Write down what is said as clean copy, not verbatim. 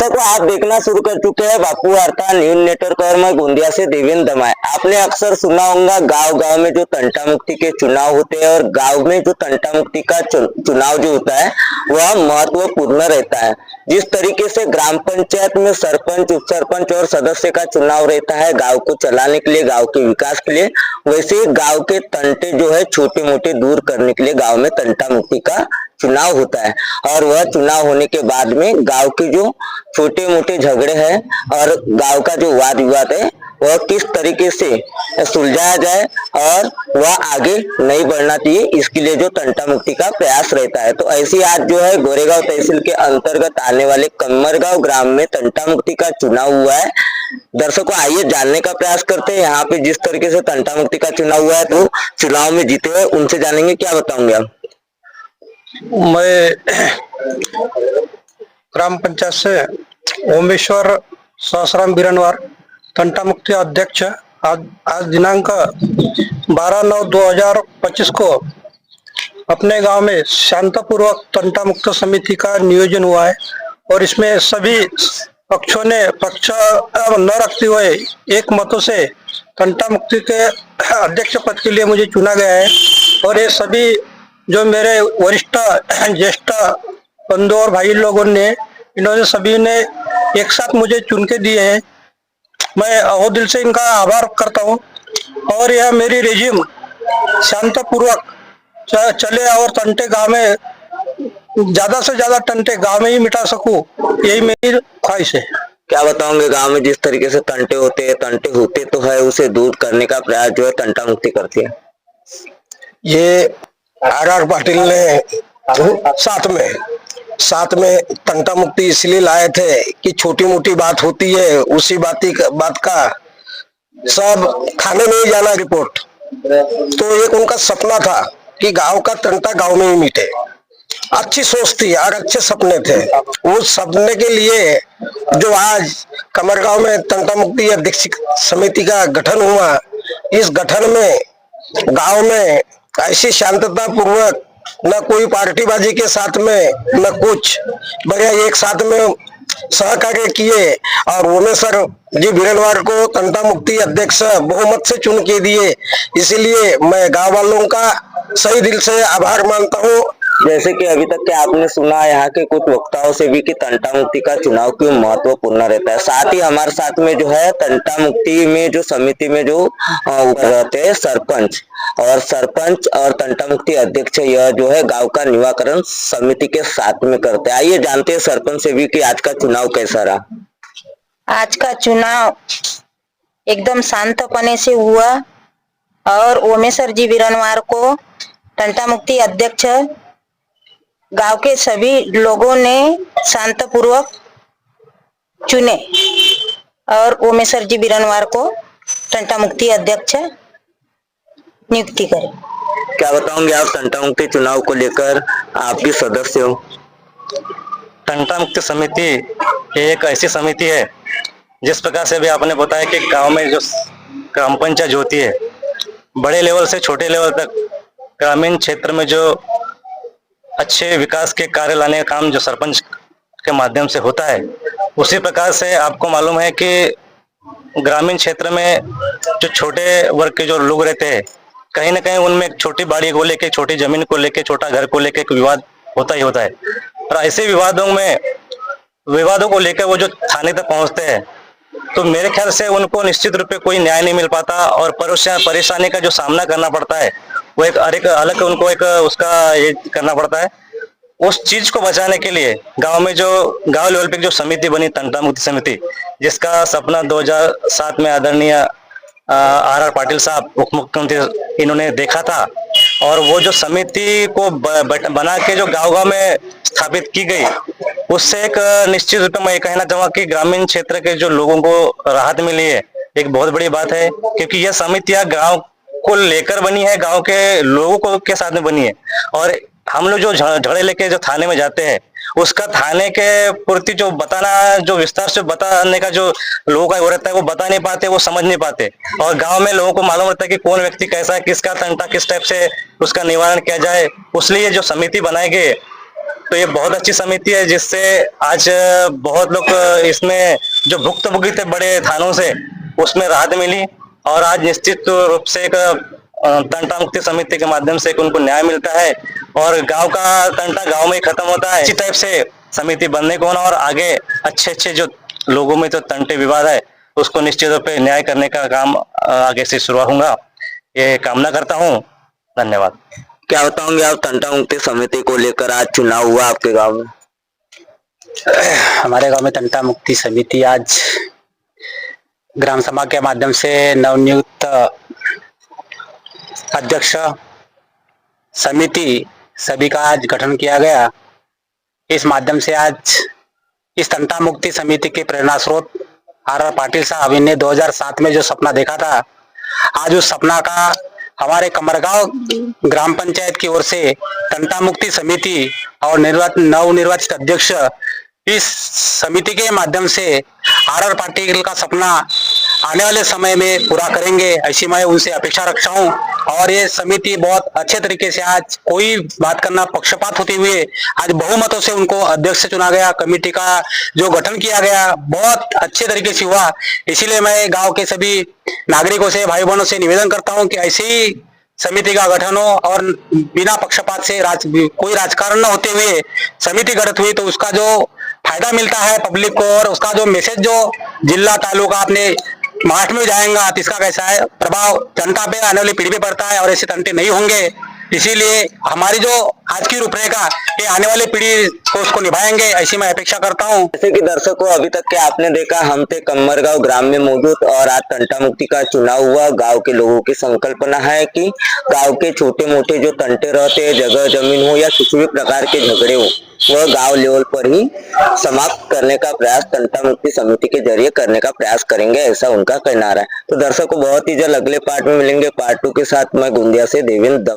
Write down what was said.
दर्शकों, आप देखना शुरू कर चुके हैं बापू वार्ता न्यूज नेटवर्क और मैं गोंदिया से देवेंद्र दमाय। आपने अक्सर सुना होगा गांव-गांव में जो तंटा मुक्ति के चुनाव होते हैं और गांव में जो तंटा मुक्ति का चुनाव जो होता है वह महत्वपूर्ण रहता है। जिस तरीके से ग्राम पंचायत में सरपंच, उप सरपंच और सदस्य का चुनाव रहता है गाँव को चलाने के लिए, गाँव के विकास के लिए, वैसे ही गाँव के तंटे जो है छोटे मोटे दूर करने के लिए गाँव में तंटा मुक्ति का चुनाव होता है। और वह चुनाव होने के बाद में गांव के जो छोटे मोटे झगड़े हैं और गांव का जो वाद विवाद है वह किस तरीके से सुलझाया जाए और वह आगे नहीं बढ़ना चाहिए, इसके लिए जो तंटा मुक्ति का प्रयास रहता है। तो ऐसी आज जो है गोरेगांव तहसील के अंतर्गत आने वाले कम्मरगांव ग्राम में तंटा मुक्ति का चुनाव हुआ है। दर्शकों, आइए जानने का प्रयास करते हैं यहाँ पे जिस तरीके से तंटा मुक्ति का चुनाव हुआ है तो चुनाव में जीते हुए उनसे जानेंगे। क्या बताऊंगे आप? मैं ग्राम पंचायत से ओमेश्वर सहसराम बिरनवार तंटा मुक्ति अध्यक्ष। आज दिनांक 12/9/2025 को अपने गांव में शांतपूर्वक तंटा मुक्त समिति का नियोजन हुआ है और इसमें सभी पक्षों ने पक्ष न रखते हुए एक मतों से तंटा मुक्ति के अध्यक्ष पद के लिए मुझे चुना गया है। और ये सभी जो मेरे वरिष्ठ ज्येष्ठ बंधु और भाई लोगों ने, इन्होंने सभी ने एक साथ मुझे चुन के दिए हैं। मैं बहुत दिल से इनका आभार करता हूँ और यह मेरी रेजिम शांतपूर्वक चले और तंटे गांव में ज्यादा से ज्यादा तंटे गांव में ही मिटा सकूं, यही मेरी ख्वाहिश है। क्या बताओगे, गांव में जिस तरीके से तंटे होते तो है, उसे दूर करने का प्रयास जो है तंटा मुक्ति करती है। ये आर पाटिल ने साथ में तंटा मुक्ति इसलिए लाए थे कि छोटी मोटी बात होती है, उसी बात का सब थाने में ही जाना रिपोर्ट। तो एक उनका सपना था कि गांव का तंटा गांव में ही मिटे। अच्छी सोच थी और अच्छे सपने थे। उस सपने के लिए जो आज कमरगांव में तंटा मुक्ति अध्यक्ष समिति का गठन हुआ, इस गठन में गांव में ऐसी शांतता पूर्वक, न कोई पार्टीबाजी के साथ में न कुछ, बढ़िया एक साथ में सहकार्य किए और ओमेश्वर जी बिरनवार को तंटा मुक्ति अध्यक्ष बहुमत से चुन के दिए। इसीलिए मैं गांव वालों का सही दिल से आभार मानता हूँ। जैसे कि अभी तक के आपने सुना यहाँ के कुछ वक्ताओं से भी कि तंटा मुक्ति का चुनाव क्यों महत्वपूर्ण रहता है। साथ ही हमारे साथ में जो है तंटा मुक्ति में जो समिति में जो रहते हैं सरपंच और तंटा मुक्ति अध्यक्ष, यह जो है गांव का निवाकरण समिति के साथ में करते हैं। आइए जानते हैं सरपंच से भी कि आज का चुनाव कैसा रहा। आज का चुनाव एकदम शांतपने से हुआ और ओमेश्वर जी बिरनवार को तंटा मुक्ति अध्यक्ष गांव के सभी लोगों ने शांतपूर्वक चुने और ओमेश्वर जी बिरनवार को तंटा मुक्ति अध्यक्ष नियुक्ति करे। क्या बताओगे आप तंटा मुक्ति चुनाव को लेकर, आप भी सदस्य हो? तंटा मुक्ति समिति एक ऐसी समिति है जिस प्रकार से भी आपने बताया कि गांव में जो ग्राम पंचायत होती है, बड़े लेवल से छोटे लेवल तक ग्रामीण क्षेत्र में जो अच्छे विकास के कार्य लाने का काम जो सरपंच के माध्यम से होता है, उसी प्रकार से आपको मालूम है कि ग्रामीण क्षेत्र में जो छोटे वर्ग के जो लोग रहते हैं, कहीं ना कहीं उनमें एक छोटी बाड़ी को लेके, छोटी जमीन को लेके, छोटा घर को लेके एक विवाद होता ही होता है। और ऐसे विवादों को लेकर वो जो थाने तक पहुंचते हैं तो मेरे ख्याल से उनको निश्चित रूप से कोई न्याय नहीं मिल पाता और परेशानी का जो सामना करना पड़ता है वो एक अलग उनको एक उसका ये करना पड़ता है। उस चीज को बचाने के लिए गांव में जो गांव लेवल पे जो समिति बनी तंटा मुक्ति समिति, जिसका सपना 2007 में आदरणीय आर पाटिल साहब उप मुख्यमंत्री इन्होंने देखा था, और वो जो समिति को बना के जो गांव में स्थापित की गई, उससे एक निश्चित रूप में मैं कहना चाहूंगा कि ग्रामीण क्षेत्र के जो लोगों को राहत मिली है, एक बहुत बड़ी बात है। क्योंकि यह समितियां गांव को लेकर बनी है, गांव के लोगों को के साथ में बनी है। और हम लोग जो झगड़े लेके जो थाने में जाते हैं, उसका थाने के प्रति जो बताना, जो विस्तार से बताने का जो लोगों का वो रहता है, वो बता नहीं पाते, वो समझ नहीं पाते। और गांव में लोगों को मालूम रहता है कि कौन व्यक्ति कैसा है, किसका तंटा किस टाइप से उसका निवारण किया जाए। इसलिए जो समिति बनाई गई तो ये बहुत अच्छी समिति है, जिससे आज बहुत लोग इसमें जो भुक्तभोगी थे बड़े थानों से, उसमें राहत मिली। और आज निश्चित रूप से एक तंटा मुक्ति समिति के माध्यम से एक उनको न्याय मिलता है और गांव का तंटा गांव में ही खत्म होता है। इसी टाइप से समिति बनने को ना, और आगे अच्छे अच्छे जो लोगों में जो तंटे विवाद है उसको निश्चित रूप से न्याय करने का काम आगे से शुरू होगा, ये कामना करता हूँ। धन्यवाद। क्या बताओगे आप, तंटा मुक्ति समिति को लेकर आज चुनाव हुआ आपके गांव में? हमारे गांव में तंटा मुक्ति समिति आज ग्राम सभा के माध्यम से नवनियुक्त अध्यक्ष समिति सभी का आज गठन किया गया। इस माध्यम से आज इस तंटा मुक्ति समिति के प्रेरणा स्रोत आर पाटिल साहब ने 2007 में जो सपना देखा था, आज उस सपना का हमारे कमरगांव ग्राम पंचायत की ओर से तंटा मुक्ति समिति और नवनिर्वाचित अध्यक्ष इस समिति के माध्यम से आर पाटिल का सपना आने वाले समय में पूरा करेंगे, ऐसी मैं उनसे अपेक्षा रखता हूं। और ये समिति बहुत अच्छे तरीके से, आज कोई बात करना पक्षपात होते हुए आज बहुमतों से उनको अध्यक्ष चुना गया। कमेटी का जो गठन किया गया बहुत अच्छे तरीके से हुआ। इसीलिए मैं गांव के सभी नागरिकों से, भाई बहनों से निवेदन करता हूं कि ऐसी ही समिति का गठन हो और बिना पक्षपात से कोई राजकारण न होते हुए समिति गठित हुई तो उसका जो फायदा मिलता है पब्लिक को, और उसका जो मैसेज जो जिला तालुका अपने महाराष्ट्र में जाएगा तो इसका कैसा है प्रभाव जनता पे, आने वाली पीढ़ी पे पड़ता है और ऐसे तंटे नहीं होंगे। इसीलिए हमारी जो आज की रूपरेखा ये आने वाली पीढ़ी को उसको निभाएंगे, ऐसी मैं अपेक्षा करता हूँ। जैसे कि दर्शकों, अभी तक के आपने देखा, हम थे कमरगांव ग्राम में मौजूद और आज तंटा मुक्ति का चुनाव हुआ। गांव के लोगों की संकल्पना है कि गांव के छोटे मोटे जो तंटे रहते हैं, जगह जमीन हो या किसी भी प्रकार के झगड़े हो, वह गांव लेवल पर ही समाप्त करने का प्रयास तंटा मुक्ति समिति के जरिए करने का प्रयास करेंगे, ऐसा उनका कहना है। तो दर्शकों, बहुत ही जल्द अगले पार्ट में मिलेंगे। पार्ट 2 के साथ मैं गोंदिया से देवेंद्र।